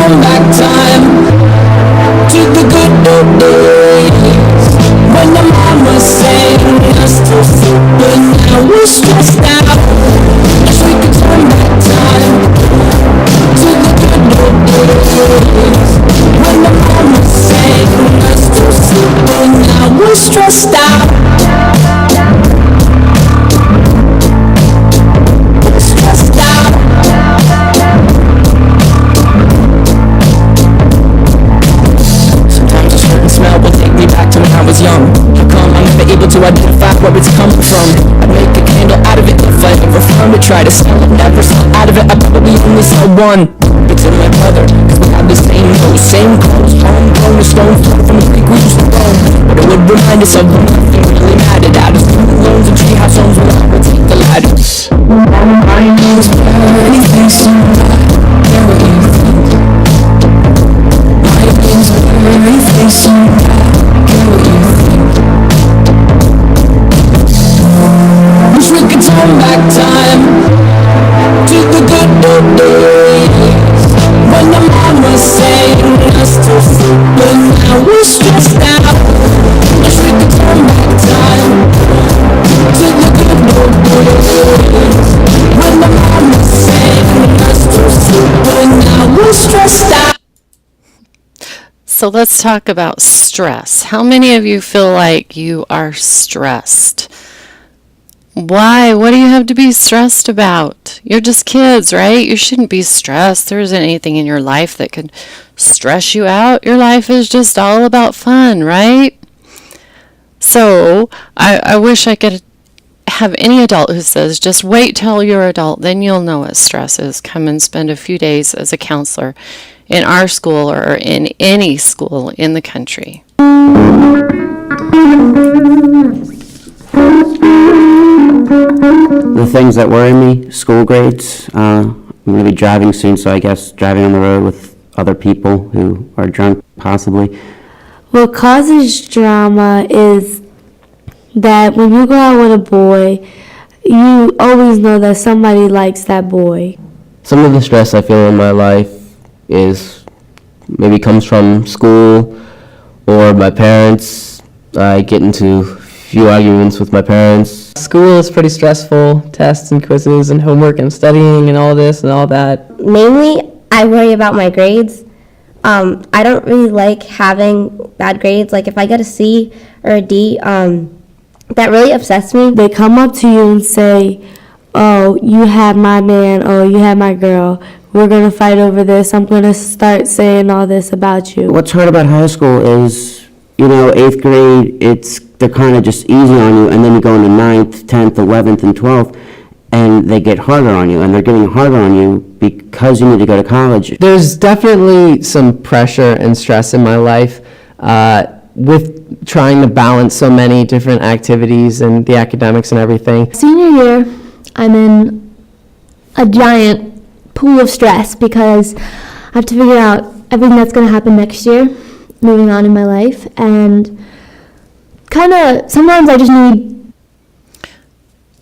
turn back time to the good old days when the mama sang us to sleep, but now we're stressed out. Wish we could turn back time to the good old days when the mama sang us to sleep, but now we're stressed out. Young. How come I'm never able to identify where it's coming from? I'd make a candle out of it if I ever found it. Try to sell it, never sell out of it. I probably only sell one. It's in my brother, cause we have the same nose, same clothes, homegrown, a stone throw from the creek we used to roam. But it would remind us of when nothing really mattered. Out of student loans and treehouse homes, we'll never take the ladder. My name's Barry Faison, care what you think. My name's Barry Faison, care what you think. Wish we could turn back time to the good old days when the mama sang us to sleep, but now we're stressed out. Wish we could turn back time to the good old days when the mama sang us to sleep, but now we're stressed out. So let's talk about stress. How many of you feel like you are stressed? Why? What do you have to be stressed about? You're just kids, right? You shouldn't be stressed. There isn't anything in your life that could stress you out. Your life is just all about fun, right? So I wish I could have any adult who says, just wait till you're adult, then you'll know what stress is. Come and spend a few days as a counselor in our school or in any school in the country. The things that worry me, school grades. I'm going to be driving soon, so I guess driving on the road with other people who are drunk, possibly. What causes drama is that when you go out with a boy, you always know that somebody likes that boy. Some of the stress I feel in my life is maybe comes from school or my parents. I get into a few arguments with my parents. School is pretty stressful, tests and quizzes and homework and studying and all this and all that. Mainly, I worry about my grades. I don't really like having bad grades. Like if I get a C or a D, that really upsets me. They come up to you and say, oh, you have my man, oh, you have my girl. We're going to fight over this. I'm going to start saying all this about you. What's hard about high school is, 8th grade, they're kind of just easy on you, and then you go into 9th, 10th, 11th, and 12th, and they get harder on you, and they're getting harder on you because you need to go to college. There's definitely some pressure and stress in my life with trying to balance so many different activities and the academics and everything. Senior year, I'm in a giant pool of stress because I have to figure out everything that's going to happen next year, moving on in my life, and kind of sometimes I just need.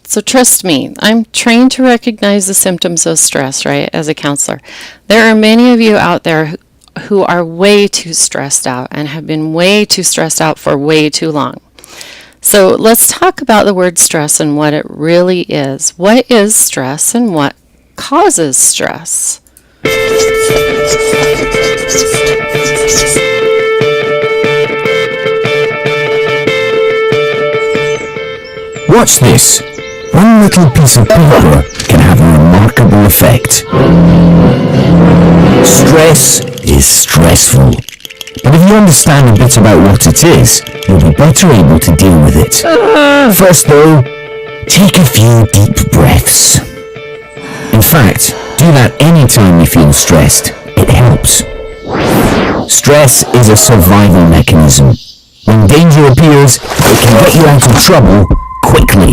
So trust me, I'm trained to recognize the symptoms of stress, right, as a counselor. There are many of you out there who are way too stressed out and have been way too stressed out for way too long. So let's talk about the word stress and what it really is. What is stress and what causes stress? Watch this. One little piece of paper can have a remarkable effect. Stress is stressful. But if you understand a bit about what it is, you'll be better able to deal with it. First though, take a few deep breaths. In fact, do that anytime you feel stressed. It helps. Stress is a survival mechanism. When danger appears, it can get you out of trouble quickly.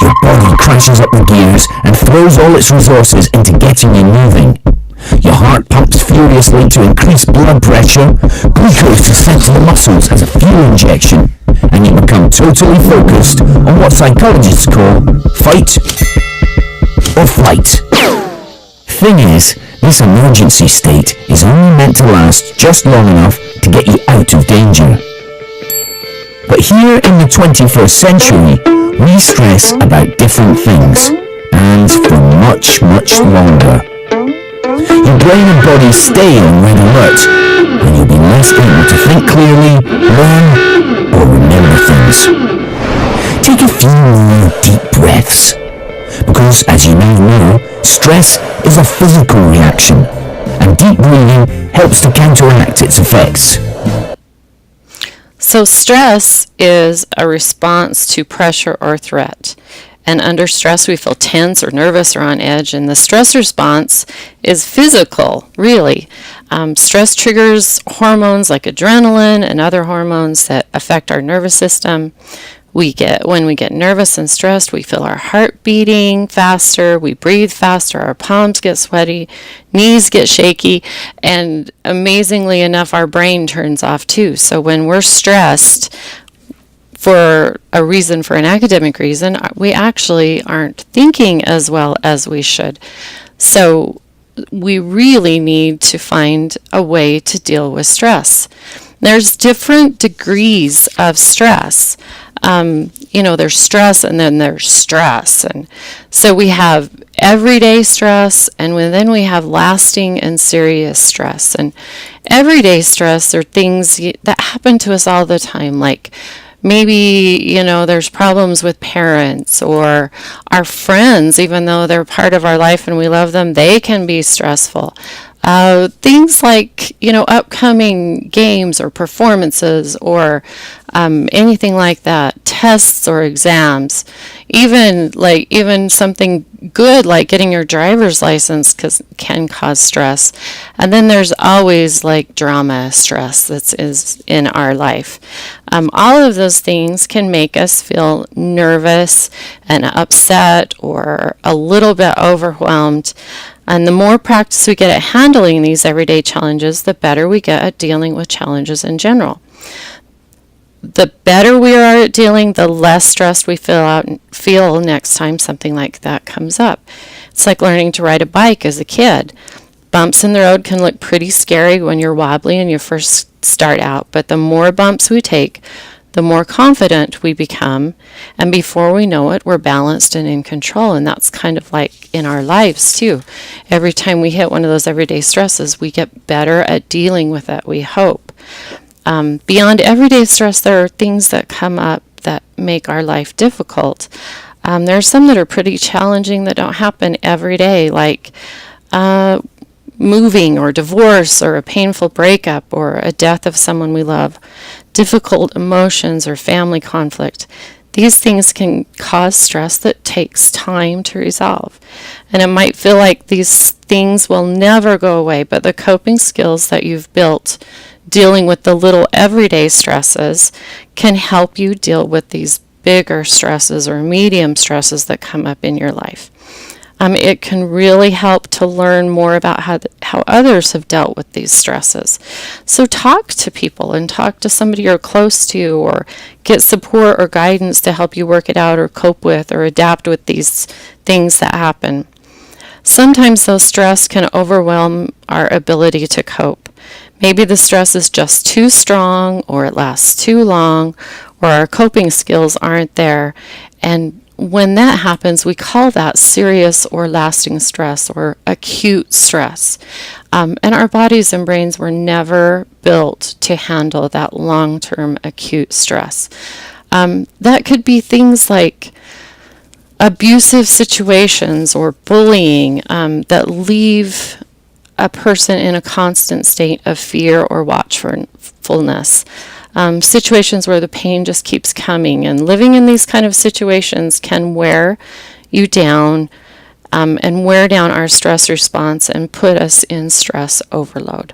Your body crashes up the gears and throws all its resources into getting you moving. Your heart pumps furiously to increase blood pressure, glucose is sent to the muscles as a fuel injection, and you become totally focused on what psychologists call fight or flight. thing is, this emergency state is only meant to last just long enough to get you out of danger. But here in the 21st century, we stress about different things, and for much, much longer. Your brain and body stay on red alert, and you'll be less able to think clearly, learn, or remember things. Take a few more deep breaths, because as you now know, stress is a physical reaction, and deep breathing helps to counteract its effects. So stress is a response to pressure or threat. And under stress, we feel tense or nervous or on edge. And the stress response is physical, really. Stress triggers hormones like adrenaline and other hormones that affect our nervous system. When we get nervous and stressed, we feel our heart beating faster, we breathe faster, our palms get sweaty, knees get shaky, and amazingly enough, our brain turns off too. So when we're stressed, for an academic reason, we actually aren't thinking as well as we should. So we really need to find a way to deal with stress. There's different degrees of stress. There's stress and then there's stress. And so we have everyday stress and then we have lasting and serious stress. And everyday stress are things that happen to us all the time, like maybe, there's problems with parents or our friends, even though they're part of our life and we love them, they can be stressful. Things like, upcoming games or performances or anything like that, tests or exams, even something good like getting your driver's license can cause stress. And then there's always drama stress that is in our life. All of those things can make us feel nervous and upset or a little bit overwhelmed. And the more practice we get at handling these everyday challenges, the better we get at dealing with challenges in general. The better we are at dealing, the less stressed we feel next time something like that comes up. It's like learning to ride a bike as a kid. Bumps in the road can look pretty scary when you're wobbly and you first start out, but the more bumps we take, the more confident we become, and before we know it, we're balanced and in control. And that's kind of like in our lives too. Every time we hit one of those everyday stresses, we get better at dealing with it, we hope. Beyond everyday stress, there are things that come up that make our life difficult. There are some that are pretty challenging that don't happen every day, like moving or divorce or a painful breakup or a death of someone we love, difficult emotions or family conflict. These things can cause stress that takes time to resolve. And it might feel like these things will never go away, but the coping skills that you've built dealing with the little everyday stresses can help you deal with these bigger stresses or medium stresses that come up in your life. It can really help to learn more about how others have dealt with these stresses. So talk to people and talk to somebody you're close to, or get support or guidance to help you work it out or cope with or adapt with these things that happen. Sometimes though, stress can overwhelm our ability to cope. Maybe the stress is just too strong, or it lasts too long, or our coping skills aren't there. And when that happens, we call that serious or lasting stress or acute stress. And our bodies and brains were never built to handle that long-term acute stress. That could be things like abusive situations or bullying that leave a person in a constant state of fear or watchfulness. Situations where the pain just keeps coming, and living in these kind of situations can wear you down and wear down our stress response and put us in stress overload.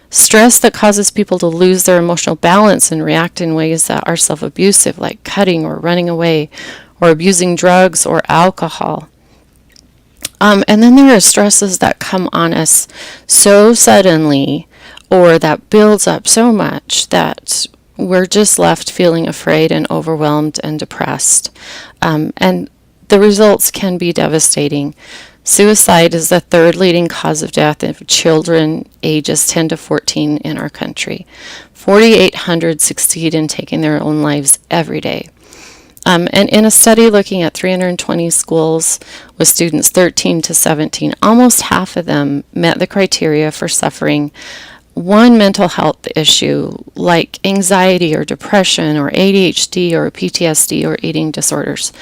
Stress that causes people to lose their emotional balance and react in ways that are self-abusive, like cutting or running away or abusing drugs or alcohol. And then there are stresses that come on us so suddenly, or that builds up so much that we're just left feeling afraid and overwhelmed and depressed. And the results can be devastating. Suicide is the third leading cause of death of children ages 10 to 14 in our country. 4,800 succeed in taking their own lives every day. And in a study looking at 320 schools with students 13 to 17, almost half of them met the criteria for suffering one mental health issue like anxiety or depression or ADHD or PTSD or eating disorders.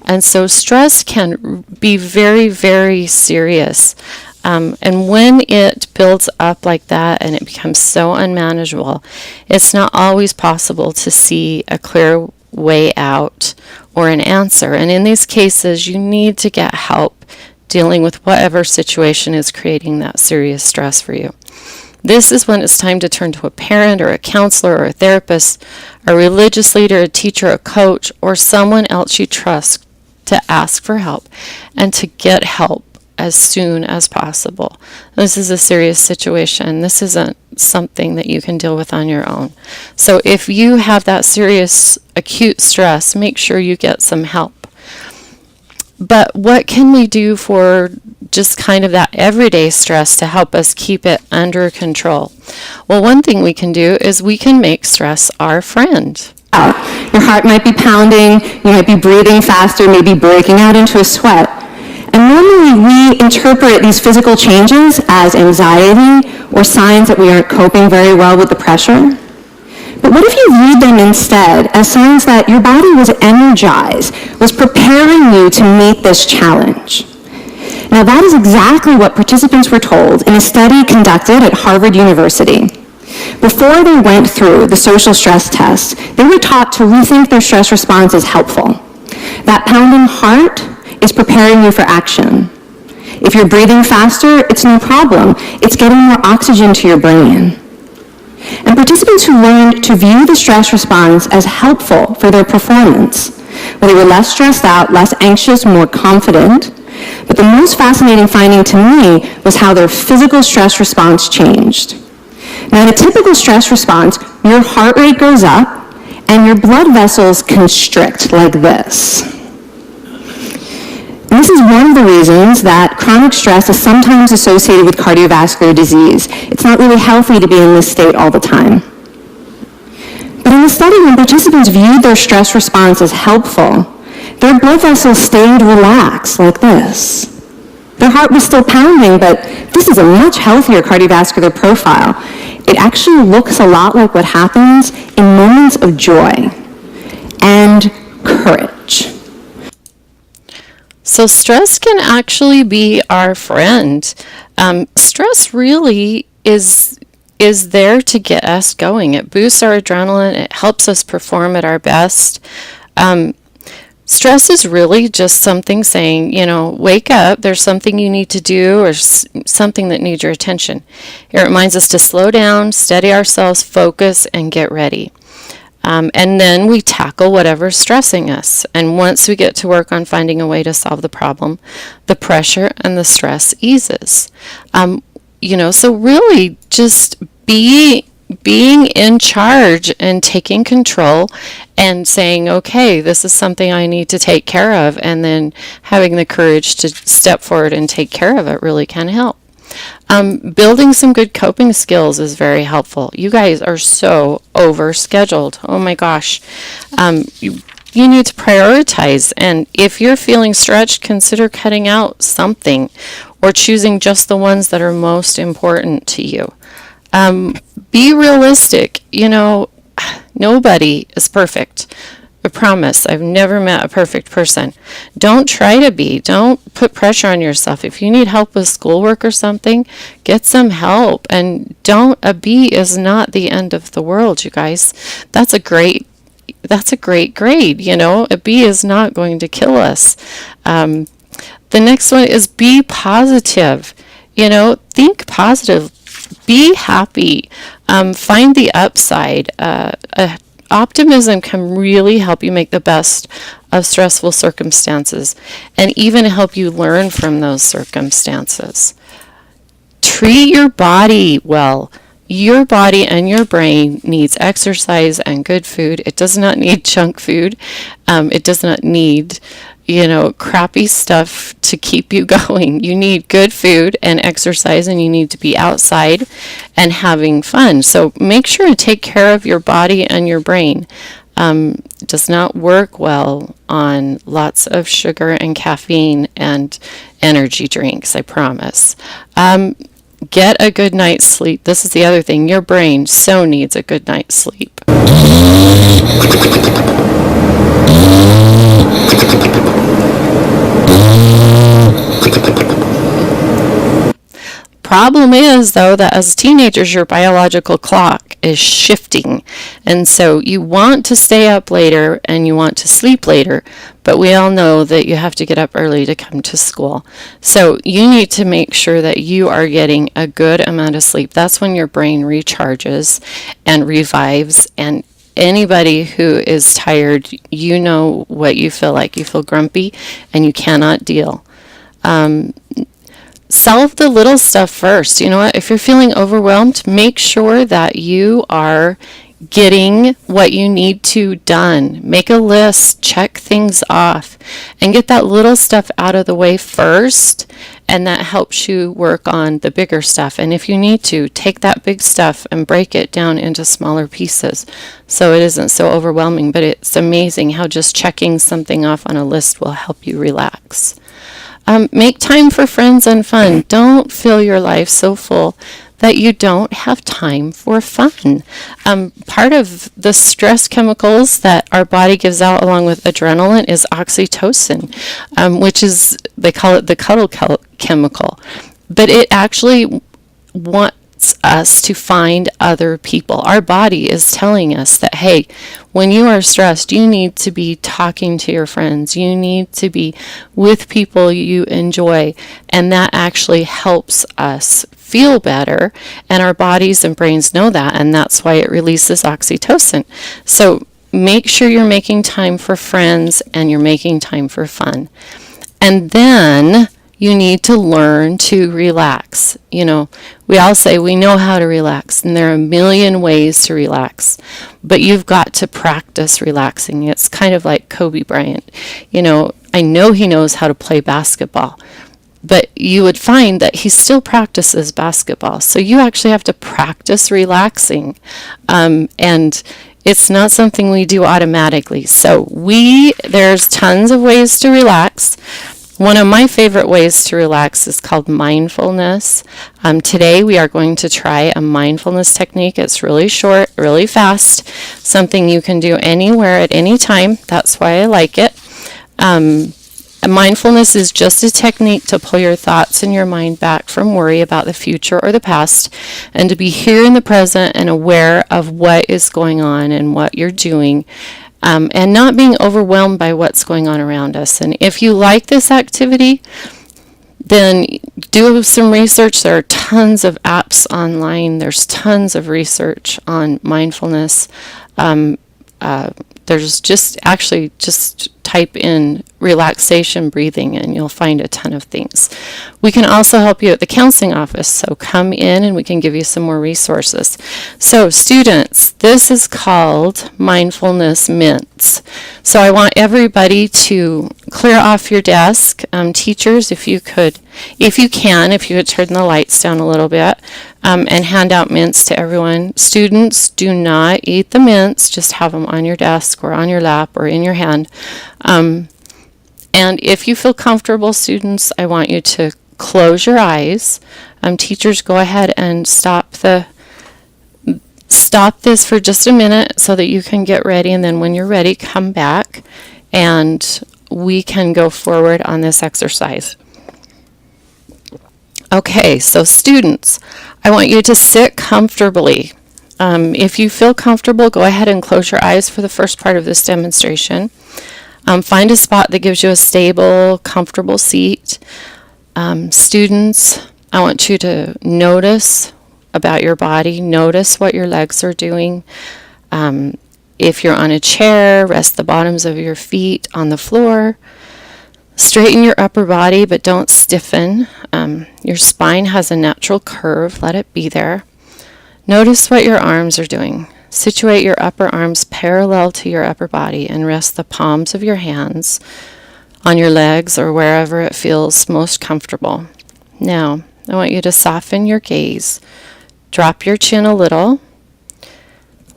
And so stress can be very, very serious. And when it builds up like that and it becomes so unmanageable, it's not always possible to see a clear way out or an answer. And in these cases, you need to get help dealing with whatever situation is creating that serious stress for you. This is when it's time to turn to a parent or a counselor or a therapist, a religious leader, a teacher, a coach, or someone else you trust to ask for help and to get help as soon as possible. This is a serious situation. This isn't something that you can deal with on your own. So if you have that serious acute stress, make sure you get some help. But what can we do for just kind of that everyday stress to help us keep it under control? Well, one thing we can do is we can make stress our friend. Your heart might be pounding, you might be breathing faster, maybe breaking out into a sweat. And normally we interpret these physical changes as anxiety or signs that we aren't coping very well with the pressure. But what if you read them instead as signs that your body was energized, was preparing you to meet this challenge? Now that is exactly what participants were told in a study conducted at Harvard University. Before they went through the social stress test, they were taught to rethink their stress response as helpful. That pounding heart is preparing you for action. If you're breathing faster, it's no problem. It's getting more oxygen to your brain. And participants who learned to view the stress response as helpful for their performance, well, they were less stressed out, less anxious, more confident. But the most fascinating finding to me was how their physical stress response changed. Now, in a typical stress response, your heart rate goes up and your blood vessels constrict like this. And this is one of the reasons that chronic stress is sometimes associated with cardiovascular disease. It's not really healthy to be in this state all the time. But in the study, when participants viewed their stress response as helpful, their blood vessels stayed relaxed like this. Their heart was still pounding, but this is a much healthier cardiovascular profile. It actually looks a lot like what happens in moments of joy and courage. So stress can actually be our friend. Stress really is there to get us going. It boosts our adrenaline. It helps us perform at our best. Stress is really just something saying, wake up, there's something you need to do or something that needs your attention. It reminds us to slow down, steady ourselves, focus, and get ready. And then we tackle whatever's stressing us. And once we get to work on finding a way to solve the problem, the pressure and the stress eases. So really just being in charge and taking control and saying, okay, this is something I need to take care of, and then having the courage to step forward and take care of it really can help. Building some good coping skills is very helpful. You guys are so overscheduled. Oh my gosh. You need to prioritize, and if you're feeling stretched, consider cutting out something or choosing just the ones that are most important to you. Be realistic. Nobody is perfect. I promise. I've never met a perfect person. Don't try to be. Don't put pressure on yourself. If you need help with schoolwork or something, get some help. And a B is not the end of the world, you guys. That's a great grade. A B is not going to kill us. The next one is be positive. Think positive. Be happy. Find the upside. Optimism can really help you make the best of stressful circumstances and even help you learn from those circumstances. Treat your body well. Your body and your brain needs exercise and good food. It does not need junk food. It does not need, crappy stuff to keep you going. You need good food and exercise, and you need to be outside and having fun. So make sure to take care of your body and your brain. It does not work well on lots of sugar and caffeine and energy drinks, I promise. Get a good night's sleep. This is the other thing. Your brain so needs a good night's sleep. Problem is, though, that as teenagers, your biological clock is shifting. And so you want to stay up later and you want to sleep later, but we all know that you have to get up early to come to school. So you need to make sure that you are getting a good amount of sleep. That's when your brain recharges and revives. And anybody who is tired, you know what you feel like. You feel grumpy and you cannot deal. Solve the little stuff first. You know what? If you're feeling overwhelmed, make sure that you are getting what you need to done. Make a list, check things off, and get that little stuff out of the way first, and that helps you work on the bigger stuff. And if you need to, take that big stuff and break it down into smaller pieces so it isn't so overwhelming. But it's amazing how just checking something off on a list will help you relax. Make time for friends and fun. Don't fill your life so full that you don't have time for fun. Part of the stress chemicals that our body gives out along with adrenaline is oxytocin, which is, they call it the cuddle chemical. But it actually wants us to find other people. Our body is telling us that, hey, when you are stressed, you need to be talking to your friends. You need to be with people you enjoy. And that actually helps us feel better. And our bodies and brains know that. And that's why it releases oxytocin. So make sure you're making time for friends and you're making time for fun. And then you need to learn to relax. We all say we know how to relax, and there are a million ways to relax, but you've got to practice relaxing. It's kind of like Kobe Bryant. I know he knows how to play basketball, but you would find that he still practices basketball. So you actually have to practice relaxing, and it's not something we do automatically. So there's tons of ways to relax. One of my favorite ways to relax is called mindfulness. Today we are going to try a mindfulness technique. It's really short, really fast, something you can do anywhere at any time. That's why I like it. Mindfulness is just a technique to pull your thoughts and your mind back from worry about the future or the past, and to be here in the present and aware of what is going on and what you're doing. And not being overwhelmed by what's going on around us. And if you like this activity, then do some research. There are tons of apps online. There's tons of research on mindfulness. There's just type in relaxation breathing and you'll find a ton of things. We can also help you at the counseling office, so come in and we can give you some more resources. So students, this is called Mindfulness Mints. So I want everybody to clear off your desk. Teachers, if you could turn the lights down a little bit, and hand out mints to everyone. Students, do not eat the mints, just have them on your desk or on your lap or in your hand. And if you feel comfortable, students, I want you to close your eyes. Teachers, go ahead and stop this for just a minute so that you can get ready, and then when you're ready, come back and we can go forward on this exercise. Okay, so students, I want you to sit comfortably. If you feel comfortable, go ahead and close your eyes for the first part of this demonstration. Find a spot that gives you a stable, comfortable seat. Students, I want you to notice about your body. Notice what your legs are doing. If you're on a chair, rest the bottoms of your feet on the floor. Straighten your upper body, but don't stiffen. Your spine has a natural curve. Let it be there. Notice what your arms are doing. Situate your upper arms parallel to your upper body and rest the palms of your hands on your legs or wherever it feels most comfortable. Now, I want you to soften your gaze. Drop your chin a little.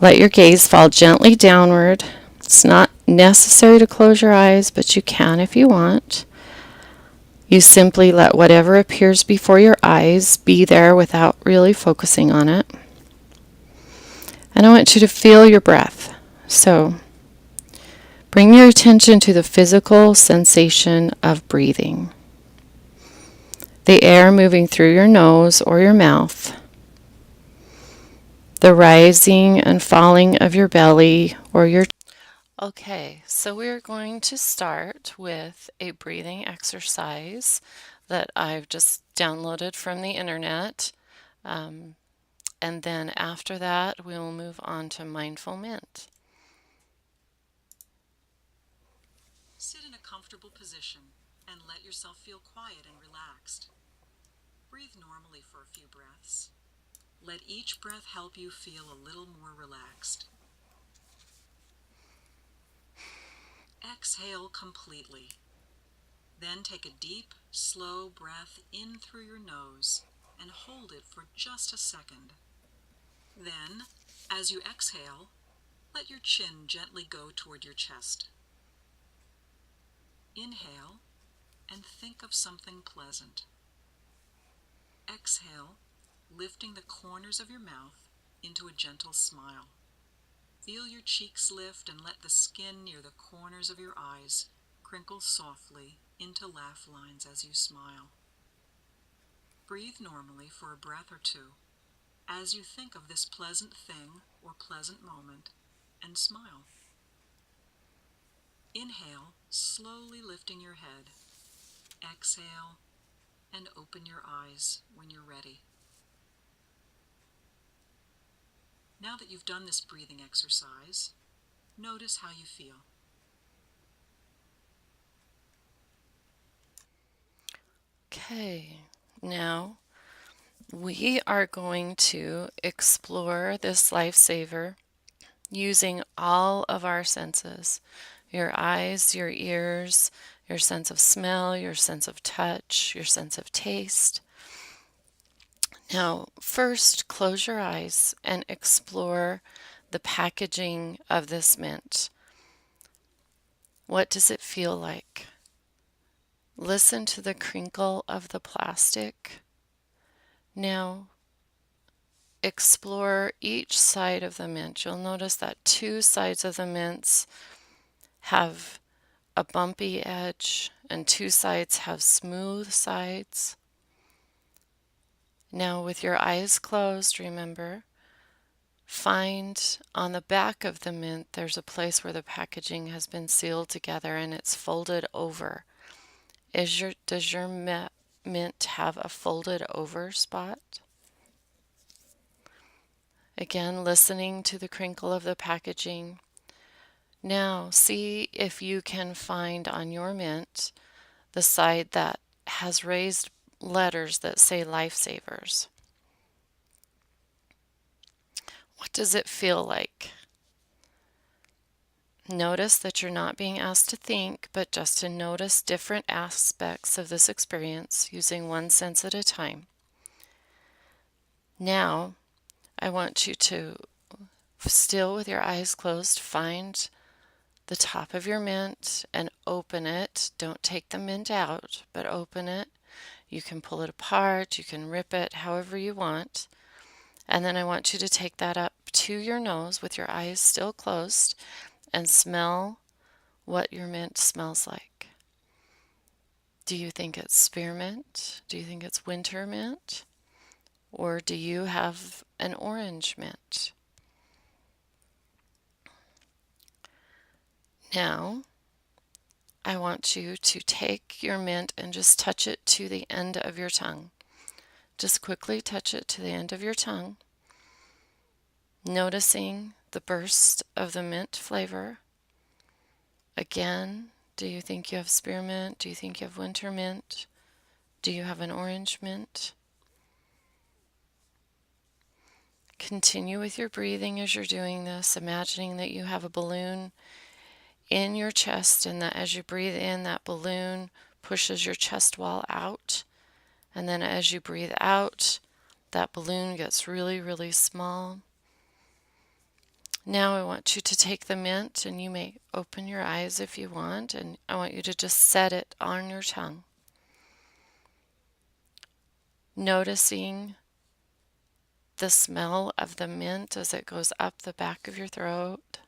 Let your gaze fall gently downward. It's not necessary to close your eyes, but you can if you want. You simply let whatever appears before your eyes be there without really focusing on it. And I want you to feel your breath. So, bring your attention to the physical sensation of breathing. The air moving through your nose or your mouth. The rising and falling of your belly or your... Okay, so we're going to start with a breathing exercise that I've just downloaded from the internet. And then after that, we will move on to Mindful Mint. Sit in a comfortable position and let yourself feel quiet and relaxed. Breathe normally for a few breaths. Let each breath help you feel a little more relaxed. Exhale completely. Then take a deep, slow breath in through your nose and hold it for just a second. Then, as you exhale, let your chin gently go toward your chest. Inhale and think of something pleasant. Exhale, lifting the corners of your mouth into a gentle smile. Feel your cheeks lift and let the skin near the corners of your eyes crinkle softly into laugh lines as you smile. Breathe normally for a breath or two as you think of this pleasant thing or pleasant moment and smile. Inhale, slowly lifting your head. Exhale and open your eyes when you're ready. Now that you've done this breathing exercise, notice how you feel. Okay, now we are going to explore this lifesaver using all of our senses. Your eyes, your ears, your sense of smell, your sense of touch, your sense of taste. Now, first, close your eyes and explore the packaging of this mint. What does it feel like? Listen to the crinkle of the plastic. Now, explore each side of the mint. You'll notice that two sides of the mints have a bumpy edge and two sides have smooth sides. Now, with your eyes closed, remember, find on the back of the mint there's a place where the packaging has been sealed together and it's folded over. Does your mint have a folded over spot? Again, listening to the crinkle of the packaging. Now, see if you can find on your mint the side that has raised letters that say Lifesavers. What does it feel like? Notice that you're not being asked to think, but just to notice different aspects of this experience using one sense at a time. Now, I want you to, still with your eyes closed, find the top of your mint and open it. Don't take the mint out, but open it. You can pull it apart, you can rip it, however you want. And then I want you to take that up to your nose with your eyes still closed and smell what your mint smells like. Do you think it's spearmint? Do you think it's winter mint? Or do you have an orange mint? Now, I want you to take your mint and just touch it to the end of your tongue. Just quickly touch it to the end of your tongue, noticing the burst of the mint flavor. Again, do you think you have spearmint? Do you think you have winter mint? Do you have an orange mint? Continue with your breathing as you're doing this, imagining that you have a balloon in your chest, and that as you breathe in, that balloon pushes your chest wall out. And then as you breathe out, that balloon gets really, really small. Now I want you to take the mint, and you may open your eyes if you want, and I want you to just set it on your tongue. Noticing the smell of the mint as it goes up the back of your throat.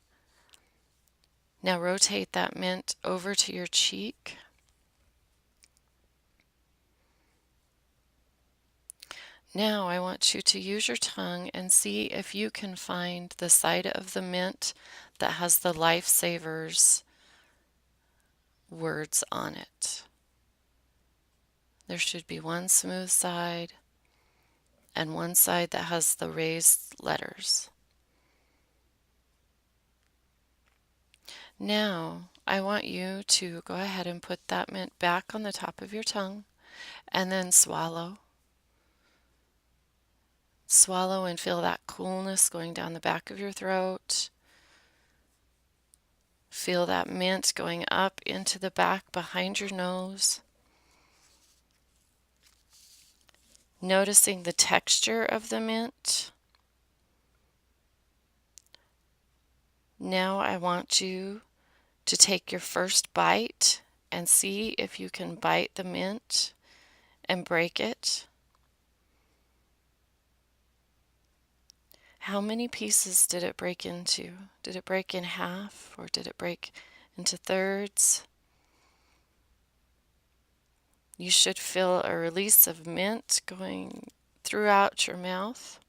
Now rotate that mint over to your cheek. Now I want you to use your tongue and see if you can find the side of the mint that has the Lifesavers words on it. There should be one smooth side and one side that has the raised letters. Now I want you to go ahead and put that mint back on the top of your tongue and then swallow. Swallow and feel that coolness going down the back of your throat. Feel that mint going up into the back behind your nose. Noticing the texture of the mint. Now I want you to take your first bite and see if you can bite the mint and break it. How many pieces did it break into? Did it break in half, or did it break into thirds? You should feel a release of mint going throughout your mouth.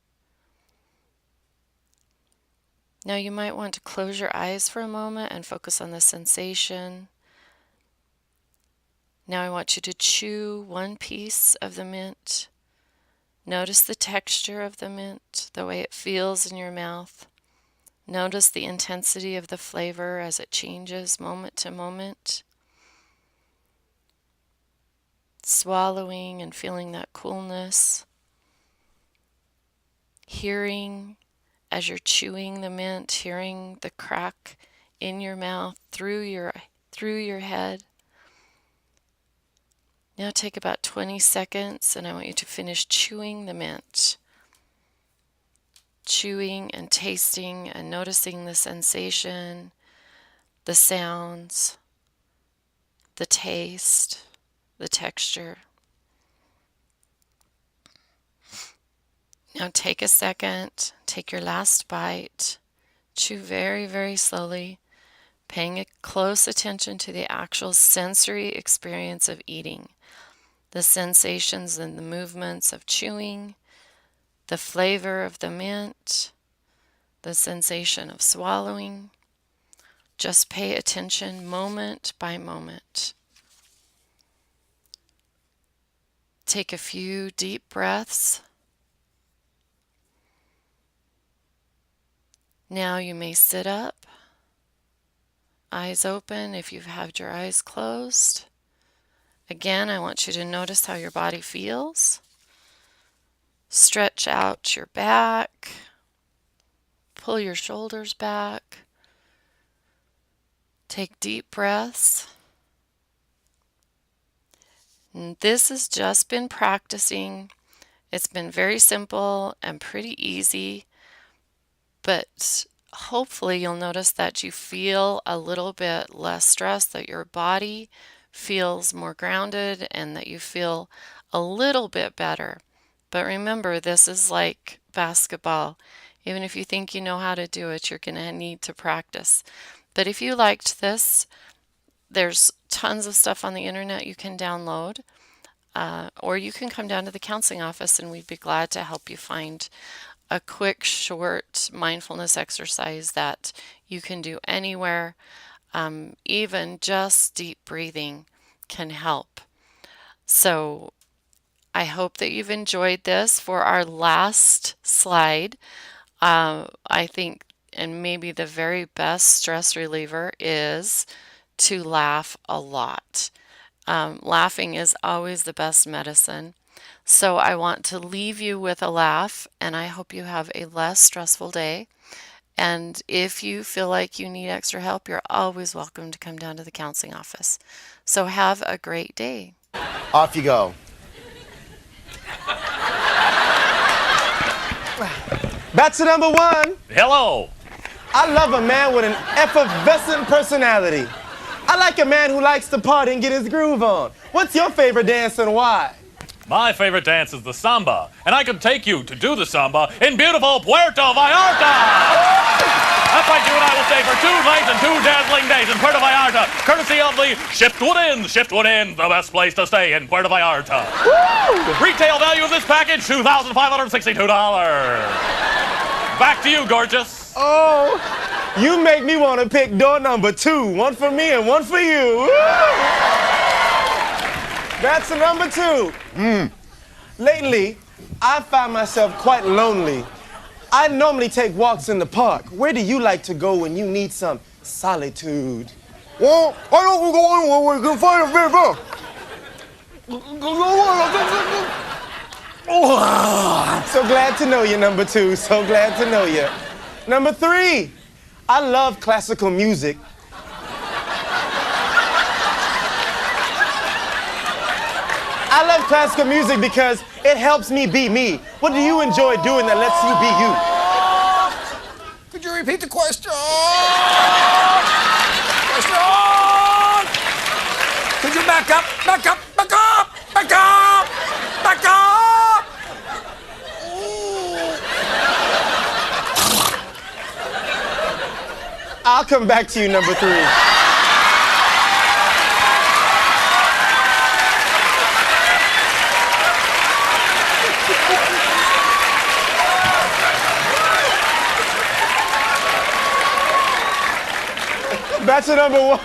Now you might want to close your eyes for a moment and focus on the sensation. Now I want you to chew one piece of the mint. Notice the texture of the mint, the way it feels in your mouth. Notice the intensity of the flavor as it changes moment to moment. Swallowing and feeling that coolness. Hearing as you're chewing the mint, hearing the crack in your mouth through your head. Now take about 20 seconds and I want you to finish chewing the mint. Chewing and tasting and noticing the sensation, the sounds, the taste, the texture. Now take a second, take your last bite, chew very, very slowly, paying close attention to the actual sensory experience of eating, the sensations and the movements of chewing, the flavor of the mint, the sensation of swallowing. Just pay attention moment by moment. Take a few deep breaths. Now you may sit up, eyes open if you've had your eyes closed. Again, I want you to notice how your body feels. Stretch out your back, pull your shoulders back, take deep breaths. And this has just been practicing. It's been very simple and pretty easy, but hopefully you'll notice that you feel a little bit less stressed, that your body feels more grounded, and that you feel a little bit better. But remember, this is like basketball. Even if you think you know how to do it, you're going to need to practice. But if you liked this, there's tons of stuff on the internet you can download, or you can come down to the counseling office and we'd be glad to help you find a quick, short mindfulness exercise that you can do anywhere. Even just deep breathing can help. So I hope that you've enjoyed this. For our last slide, I think, and maybe the very best stress reliever is to laugh a lot. Laughing is always the best medicine. So I want to leave you with a laugh, and I hope you have a less stressful day. And if you feel like you need extra help, you're always welcome to come down to the counseling office. So have a great day. Off you go. Bachelor number one. Hello. I love a man with an effervescent personality. I like a man who likes to party and get his groove on. What's your favorite dance and why? My favorite dance is the samba, and I can take you to do the samba in beautiful Puerto Vallarta. That's right, you and I will stay for 2 nights and 2 dazzling days in Puerto Vallarta, courtesy of the Shiftwood Inn. Shiftwood Inn, the best place to stay in Puerto Vallarta. Retail value of this package, $2,562. Back to you, gorgeous. Oh, you make me want to pick door number 2. One for me and one for you. That's the number 2. Lately, I find myself quite lonely. I normally take walks in the park. Where do you like to go when you need some solitude? Well, why don't we go anywhere where we can find a river? Oh, so glad to know you, number 2. So glad to know you. Number 3, I love classical music. I love classical music because it helps me be me. What do you enjoy doing that lets you be you? Could you repeat the question? Could you back up? Back up! Back up! Back up! Back up! I'll come back to you, number 3. Bachelor number 1.